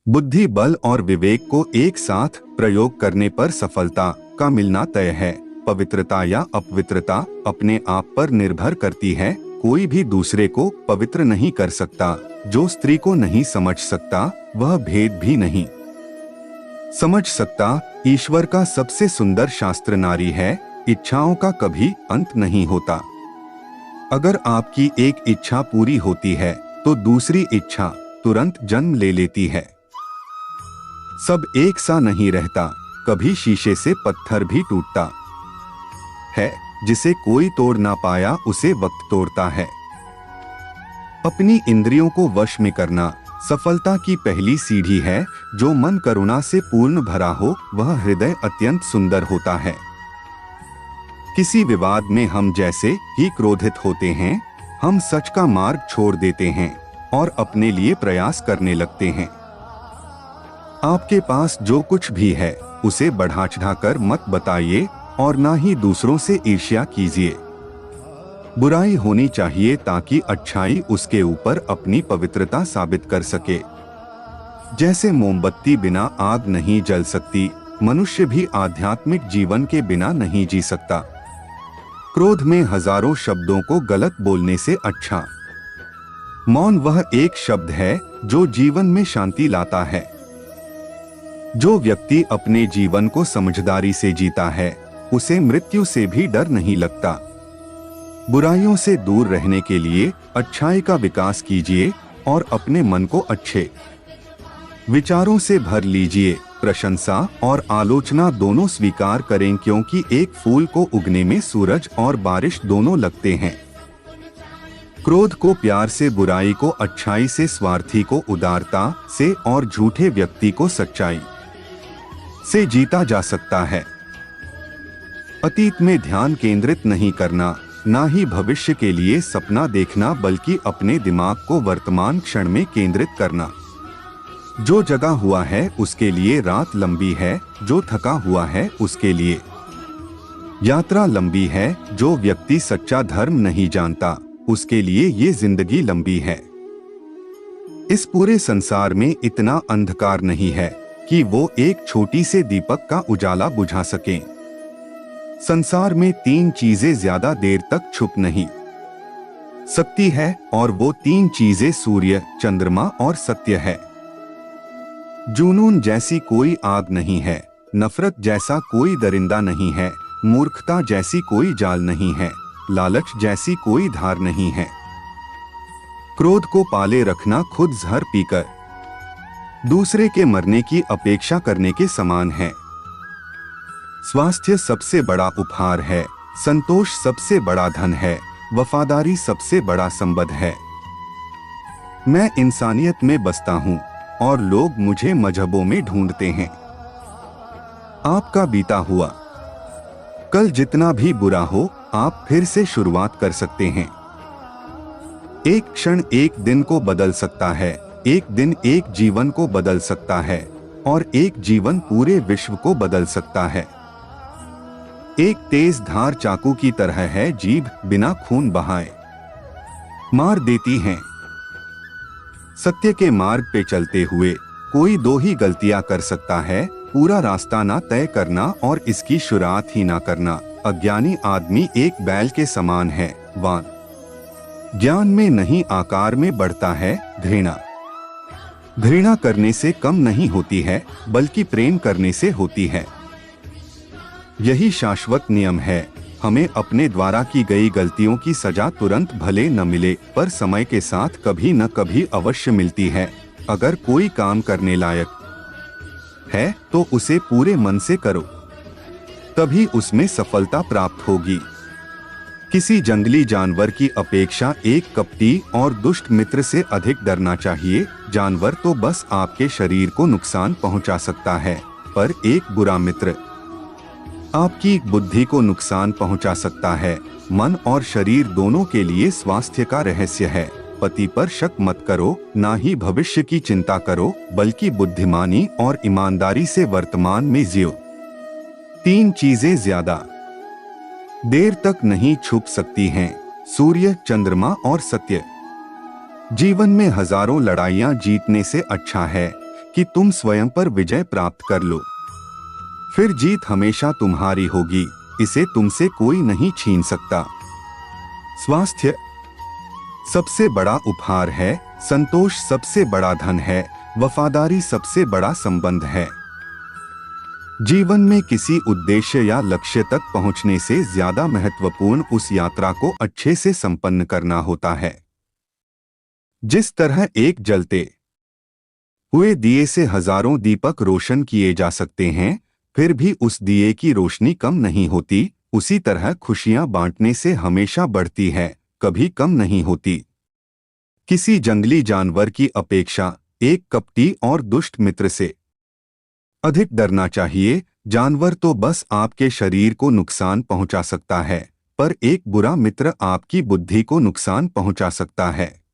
बुद्धि बल और विवेक को एक साथ प्रयोग करने पर सफलता का मिलना तय है। पवित्रता या अपवित्रता अपने आप पर निर्भर करती है। कोई भी दूसरे को पवित्र नहीं कर सकता। जो स्त्री को नहीं समझ सकता वह भेद भी नहीं समझ सकता। ईश्वर का सबसे सुंदर शास्त्र नारी है। इच्छाओं का कभी अंत नहीं होता। अगर आपकी एक इच्छा पूरी होती है तो दूसरी इच्छा तुरंत जन्म ले लेती है। सब एक सा नहीं रहता। कभी शीशे से पत्थर भी टूटता है। जिसे कोई तोड़ ना पाया उसे वक्त तोड़ता है। अपनी इंद्रियों को वश में करना सफलता की पहली सीढ़ी है। जो मन करुणा से पूर्ण भरा हो वह हृदय अत्यंत सुंदर होता है। किसी विवाद में हम जैसे ही क्रोधित होते हैं, हम सच का मार्ग छोड़ देते हैं और अपने लिए प्रयास करने लगते हैं। आपके पास जो कुछ भी है उसे बढ़ा चढ़ाकर मत बताइए और ना ही दूसरों से ईर्ष्या कीजिए। बुराई होनी चाहिए ताकि अच्छाई उसके ऊपर अपनी पवित्रता साबित कर सके। जैसे मोमबत्ती बिना आग नहीं जल सकती, मनुष्य भी आध्यात्मिक जीवन के बिना नहीं जी सकता। क्रोध में हजारों शब्दों को गलत बोलने से अच्छा मौन वह एक शब्द है जो जीवन में शांति लाता है। जो व्यक्ति अपने जीवन को समझदारी से जीता है उसे मृत्यु से भी डर नहीं लगता। बुराइयों से दूर रहने के लिए अच्छाई का विकास कीजिए और अपने मन को अच्छे विचारों से भर लीजिए। प्रशंसा और आलोचना दोनों स्वीकार करें, क्योंकि एक फूल को उगने में सूरज और बारिश दोनों लगते हैं। क्रोध को प्यार से, बुराई को अच्छाई से, स्वार्थी को उदारता से और झूठे व्यक्ति को सच्चाई से जीता जा सकता है। अतीत में ध्यान केंद्रित नहीं करना, ना ही भविष्य के लिए सपना देखना, बल्कि अपने दिमाग को वर्तमान क्षण में केंद्रित करना। जो जगा हुआ है उसके लिए रात लंबी है, जो थका हुआ है उसके लिए यात्रा लंबी है। जो व्यक्ति सच्चा धर्म नहीं जानता उसके लिए ये जिंदगी लंबी है। इस पूरे संसार में इतना अंधकार नहीं है कि वो एक छोटी से दीपक का उजाला बुझा सकें। संसार में तीन चीजें ज्यादा देर तक छुप नहीं सकती है और वो तीन चीजें सूर्य, चंद्रमा और सत्य है। जुनून जैसी कोई आग नहीं है, नफरत जैसा कोई दरिंदा नहीं है, मूर्खता जैसी कोई जाल नहीं है, लालच जैसी कोई धार नहीं है। क्रोध को पाले रखना खुद जहर पीकर दूसरे के मरने की अपेक्षा करने के समान है। स्वास्थ्य सबसे बड़ा उपहार है, संतोष सबसे बड़ा धन है, वफादारी सबसे बड़ा संबंध है। मैं इंसानियत में बसता हूँ और लोग मुझे मजहबों में ढूंढते हैं। आपका बीता हुआ कल जितना भी बुरा हो, आप फिर से शुरुआत कर सकते हैं। एक क्षण एक दिन को बदल सकता है, एक दिन एक जीवन को बदल सकता है और एक जीवन पूरे विश्व को बदल सकता है। एक तेज धार चाकू की तरह है, जीभ बिना खून बहाए मार देती है। सत्य के मार्ग पे चलते हुए कोई दो ही गलतियां कर सकता है, पूरा रास्ता ना तय करना और इसकी शुरुआत ही ना करना। अज्ञानी आदमी एक बैल के समान है, वान ज्ञान में नहीं आकार में बढ़ता है। घृणा करने से कम नहीं होती है, बल्कि प्रेम करने से होती है। यही शाश्वत नियम है। हमें अपने द्वारा की गई गलतियों की सजा तुरंत भले न मिले, पर समय के साथ कभी न कभी अवश्य मिलती है। अगर कोई काम करने लायक है तो उसे पूरे मन से करो, तभी उसमें सफलता प्राप्त होगी। किसी जंगली जानवर की अपेक्षा एक कपटी और दुष्ट मित्र से अधिक डरना चाहिए। जानवर तो बस आपके शरीर को नुकसान पहुंचा सकता है, पर एक बुरा मित्र आपकी बुद्धि को नुकसान पहुंचा सकता है। मन और शरीर दोनों के लिए स्वास्थ्य का रहस्य है। पति पर शक मत करो, ना ही भविष्य की चिंता करो, बल्कि बुद्धिमानी और ईमानदारी से वर्तमान में जियो। तीन चीजें ज्यादा देर तक नहीं छुप सकती हैं, सूर्य, चंद्रमा और सत्य। जीवन में हजारों लड़ाइयां जीतने से अच्छा है कि तुम स्वयं पर विजय प्राप्त कर लो। फिर जीत हमेशा तुम्हारी होगी, इसे तुमसे कोई नहीं छीन सकता। स्वास्थ्य सबसे बड़ा उपहार है, संतोष सबसे बड़ा धन है, वफादारी सबसे बड़ा संबंध है। जीवन में किसी उद्देश्य या लक्ष्य तक पहुंचने से ज्यादा महत्वपूर्ण उस यात्रा को अच्छे से संपन्न करना होता है। जिस तरह एक जलते हुए दिए से हजारों दीपक रोशन किए जा सकते हैं, फिर भी उस दिए की रोशनी कम नहीं होती, उसी तरह खुशियां बांटने से हमेशा बढ़ती है, कभी कम नहीं होती। किसी जंगली जानवर की अपेक्षा एक कपटी और दुष्ट मित्र से अधिक डरना चाहिए। जानवर तो बस आपके शरीर को नुकसान पहुंचा सकता है, पर एक बुरा मित्र आपकी बुद्धि को नुकसान पहुंचा सकता है।